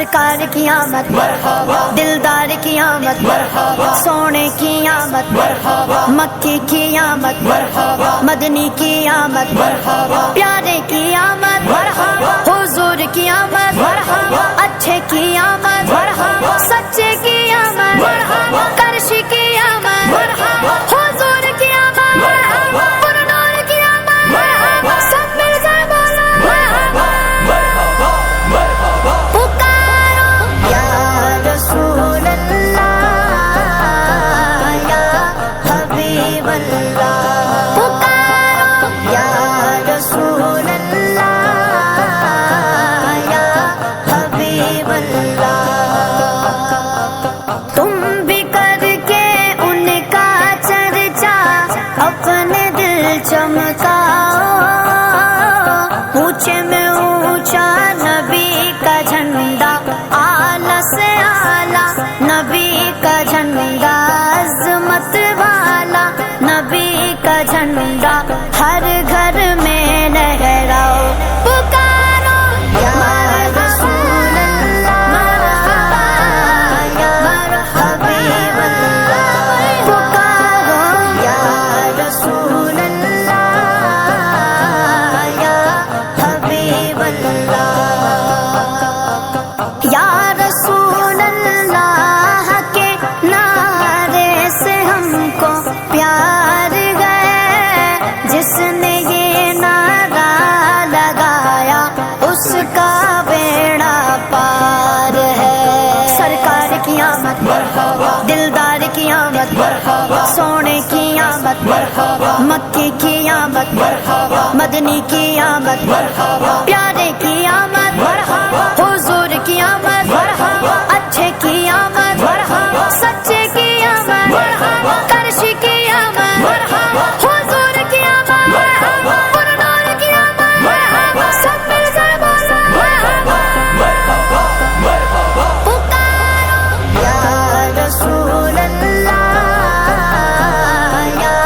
سرکار کی آمد مرحبا، دلدار کی آمد مرحبا، سونے کی آمد مرحبا، مکی کی آمد مرحبا، مدنی کی آمد مرحبا، پیارے کی آمد مرحبا، حضور کی آمد مرحبا، اچھے کی آمد مرحبا، سچے کی آمد مرحبا، کرشی کی آمد مرحبا، حضور کی آمد مرحبا، پرنور کی آمد مرحبا، سب مل کر بولو مرحبا مرحبا مرحبا، پکارو یا رسول اللہ یا حبیب اللہ، پکارو یا رسول اللہ یا حبیب اللہ، تم بھی کر کے ان کا چرچا اپنے دل چمکاؤ، اونچے میں اونچا نبی کا جھنڈا، اعلیٰ سے اعلیٰ نبی کا جھنڈا، عظمت والا نبی کا جھنڈا، ہر گھر میں لہراؤ، پکارو یا رسول اللہ یا حبیب اللہ، پکارو یا رسول اللہ یا حبیب اللہ، یا رسول اللہ کے نعرے سے ہم کو پیار گئے، جس نے یہ نعرہ لگایا اس کا بیڑا پار ہے، سرکار کی آمد مرحبا، دلدار کی آمد مرحبا، سونے کی آمد مرحبا، مکی کی آمد مرحبا، مدنی کی آمد مرحبا، پیارے کی آمد مرحبا، حضور کی آمد مرحبا، اچھے کی آمد مرحبا، سچے کی آمد مرحبا، کرشی کی آمد مرحبا، حضور کی آمد مرحبا، پرنور کی آمد مرحبا، سب مل کر بولو مرحبا مرحبا مرحبا، پکارو یا رسول اللہ یا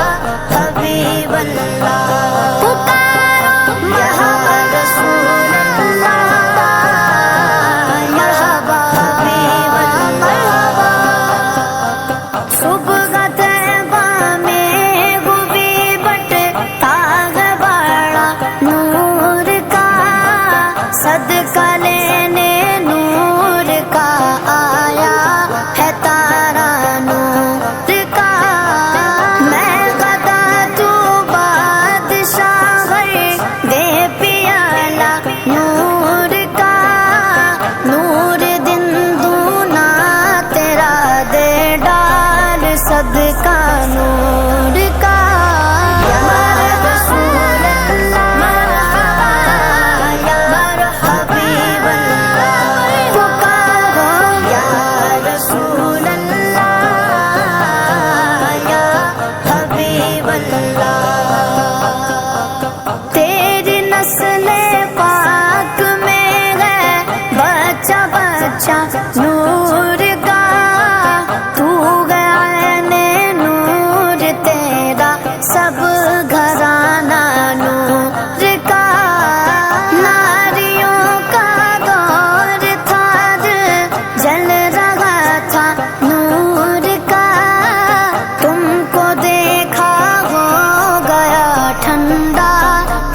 حبیب اللہ، پکارو یا رسول اللہ مرحبا حبیب اللہ، صبح طیبہ میں گوبی بٹ تاغ باڑا نور کا، صدقہ لینے نور کا آیا ہے تارا نور کا، میں غدا تو بادشاہ دے پیالہ نور کا، نور دن دونا تیرا دے ڈال صدقہ نور کا، یا رسول اللہ یا حبیب اللہ، پکارو یا رسول اللہ یا حبیب اللہ، تیری نسل پاک میں ہے بچہ بچہ نور کا، تو عین نور تیرا سب گھرانہ نور کا، ناریوں کا دور تھا جل رہا تھا نور کا، تم کو دیکھا ہو گیا ٹھنڈا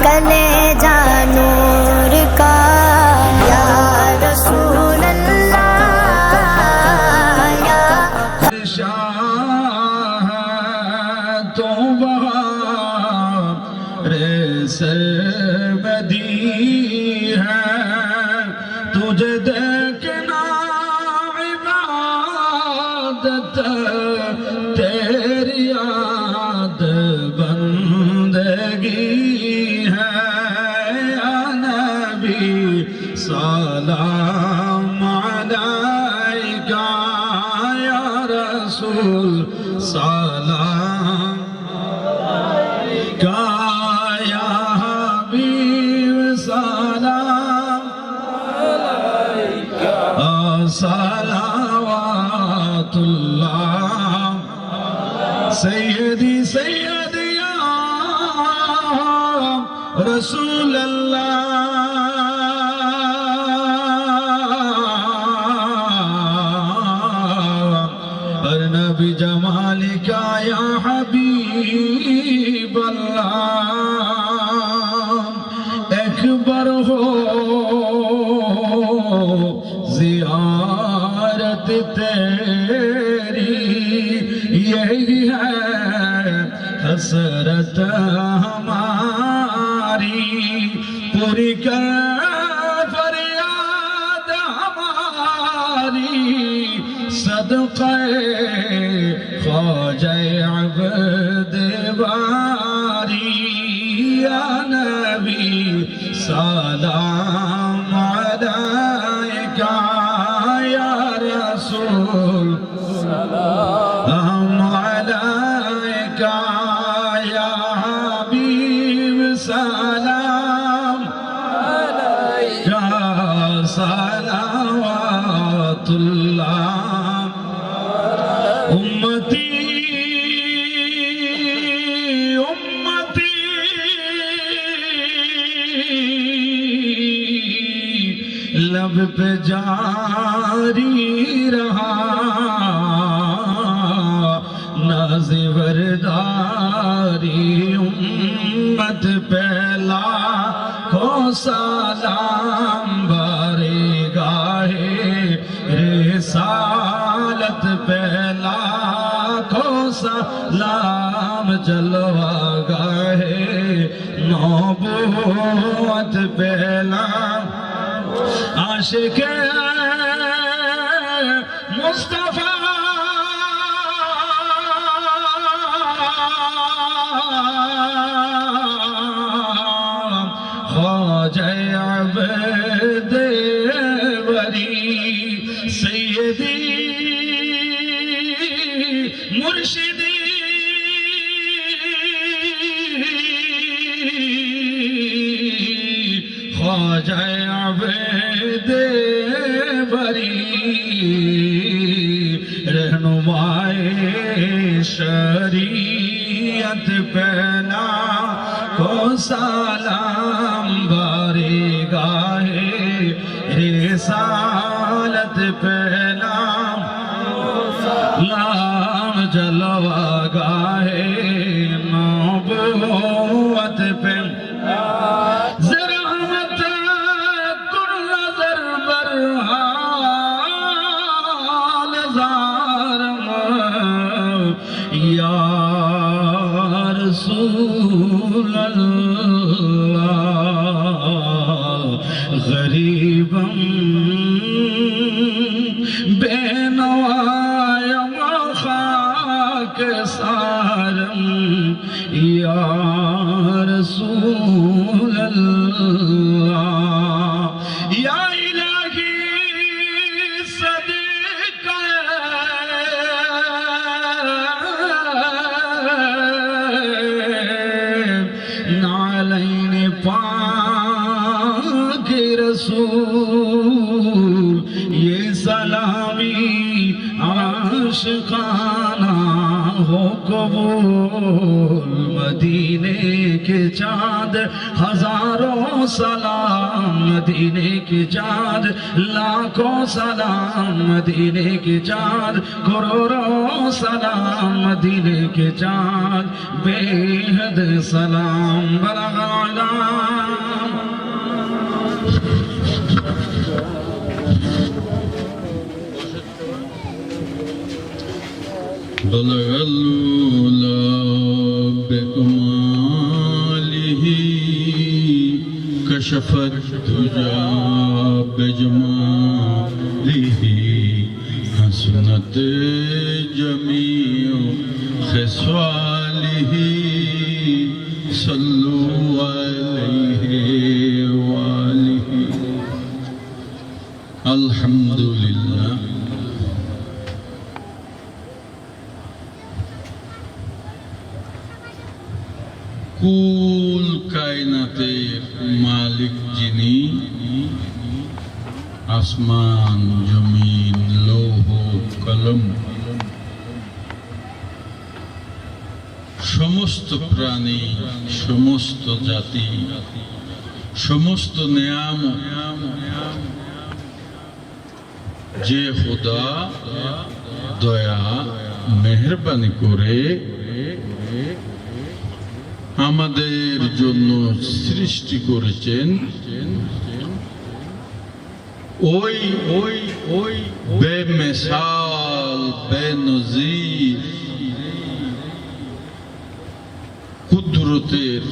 کلیجہ نور کا، یا رسول اللہ یا شاہ تو بہار سرمدی ہے، تجھے دیکھنا عبادت، تیری یاد بندگی ہے، یا نبی سلام علیکہ، یا رسول سلام علیکہ، یا حبیب سلام علیکہ، صلوات اللہ سیدی سیدی یا رسول اللہ بجمالك يا حبيب الله اکبر ہو زیارت تیری یہی ہے حسرت ہماری پوری کر فریاد ہماری صدقہ خواجہ عبد باری یا نبی سلام علیکہ یا رسول سلام علیکہ یا حبیب سلام علیکہ صلوات اللہ امتی لب پہ جاری رہا ناز ورداری امت پہ لاکھوں سلام بارے گاہے رسالت پہ لاکھوں سلام جلوہ گاہے نبوت پہ عاشق مصطفیٰ خواجہ عبد بری سیدی مرشدی خواجہ عبد بری رہنمائے شریعت پہنا کو سلام بارے گاہے رسالت پہنا لام جلوہ گاہے نبوت پہ یا رسول اللہ غریباً بے نوایم خاک سارم یا رسول اللہ یا رسول یہ سلامی عاشقانہ ہو قبول مدینے کے چاند ہزاروں سلام مدینے کے چاند لاکھوں سلام مدینے کے چاند کروڑوں سلام مدینے کے چاند بے حد سلام بلغ العلام بلغ العلا بکمالہ کشف الدجا بجمالہ حسنت جمیع خصالہ صلو علیہ وآلہ الحمدللہ কুল কায়নাতের মালিক যিনি আসমান জমিন লৌহ কলম সমস্ত প্রাণী সমস্ত জাতি সমস্ত নিয়ামত যে খোদা দয়া মেহেরবানি করে আমাদের জন্য সৃষ্টি করেছেন ওই ওই ওই বেমিসাল বেনজির কুদরতের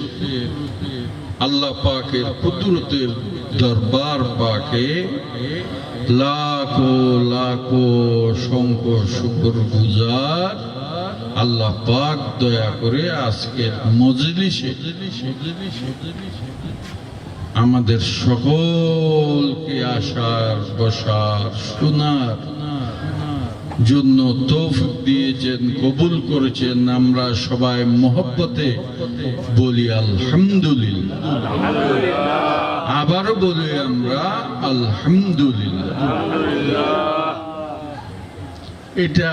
আল্লাহ পাকের কুদরতের দরবার পাকে লাখো লাখো অসংখ্য শুকর গুজার আল্লাহ পাক দয়া করে আজকের মজলিসে আমাদের সকলকে আসার বসার শোনার জন্য তৌফিক দিয়েছেন, কবুল করেছেন। আমরা সবাই মহব্বতে বলি আলহামদুলিল্লাহ। আবারও বলি আমরা আলহামদুলিল্লাহ। এটা